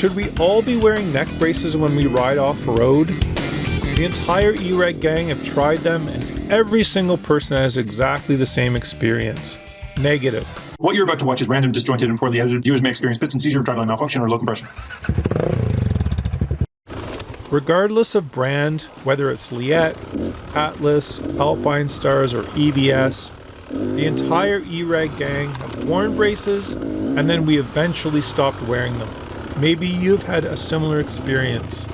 Should we all be wearing neck braces when we ride off-road? The entire eRag gang have tried them, and every single person has exactly the same experience. Negative. What you're about to watch is random, disjointed, and poorly edited. Viewers may experience bits and seizure, driveline malfunction, or low compression. Regardless of brand, whether it's Liette, Atlas, Alpine Stars, or EVS, the entire eRag gang have worn braces, and then we eventually stopped wearing them. Maybe you've had a similar experience.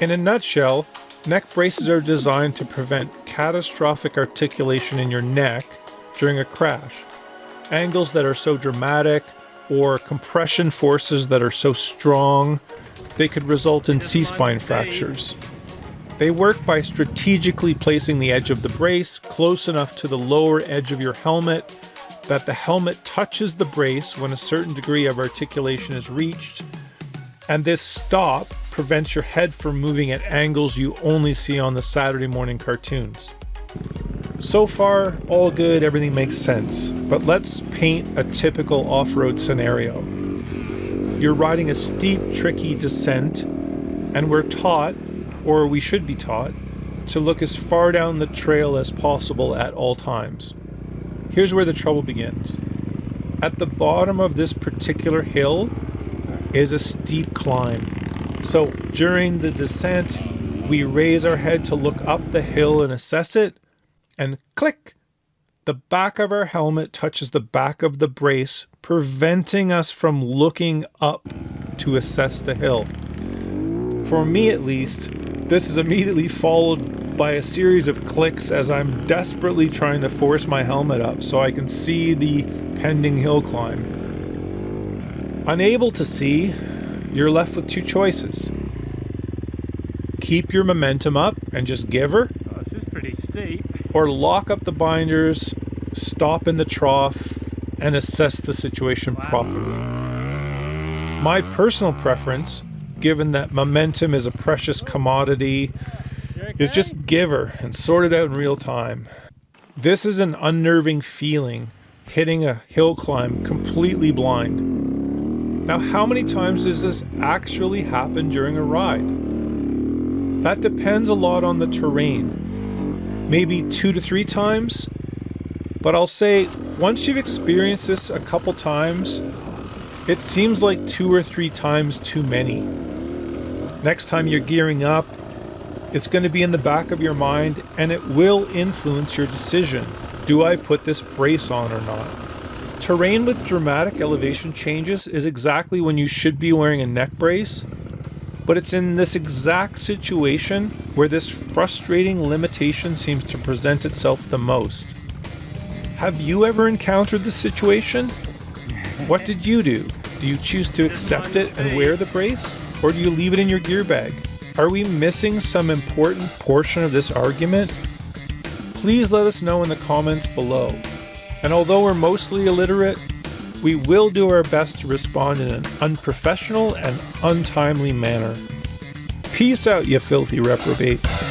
In a nutshell, neck braces are designed to prevent catastrophic articulation in your neck during a crash. Angles that are so dramatic or compression forces that are so strong, they could result in C-spine fractures. They work by strategically placing the edge of the brace close enough to the lower edge of your helmet that the helmet touches the brace when a certain degree of articulation is reached, and this stop prevents your head from moving at angles you only see on the Saturday morning cartoons. So far, all good, everything makes sense, but let's paint a typical off-road scenario. You're riding a steep, tricky descent, and we're taught, or we should be taught, to look as far down the trail as possible at all times. Here's where the trouble begins. At the bottom of this particular hill is a steep climb. So during the descent, we raise our head to look up the hill and assess it, and click! The back of our helmet touches the back of the brace, preventing us from looking up to assess the hill. For me at least, this is immediately followed by a series of clicks as I'm desperately trying to force my helmet up so I can see the pending hill climb. Unable to see, you're left with two choices. Keep your momentum up and just give her. Oh, this is pretty steep. Or lock up the binders, stop in the trough, and assess the situation properly. My personal preference, given that momentum is a precious commodity, is just give her and sort it out in real time. This is an unnerving feeling, hitting a hill climb completely blind. Now, how many times does this actually happen during a ride? That depends a lot on the terrain. Maybe 2 to 3 times? But I'll say, once you've experienced this a couple times, it seems like 2 or 3 times too many. Next time you're gearing up, it's going to be in the back of your mind, and it will influence your decision. Do I put this brace on or not? Terrain with dramatic elevation changes is exactly when you should be wearing a neck brace, but it's in this exact situation where this frustrating limitation seems to present itself the most. Have you ever encountered this situation? What did you do? Do you choose to accept it and wear the brace, or do you leave it in your gear bag? Are we missing some important portion of this argument? Please let us know in the comments below. And although we're mostly illiterate, we will do our best to respond in an unprofessional and untimely manner. Peace out, you filthy reprobates.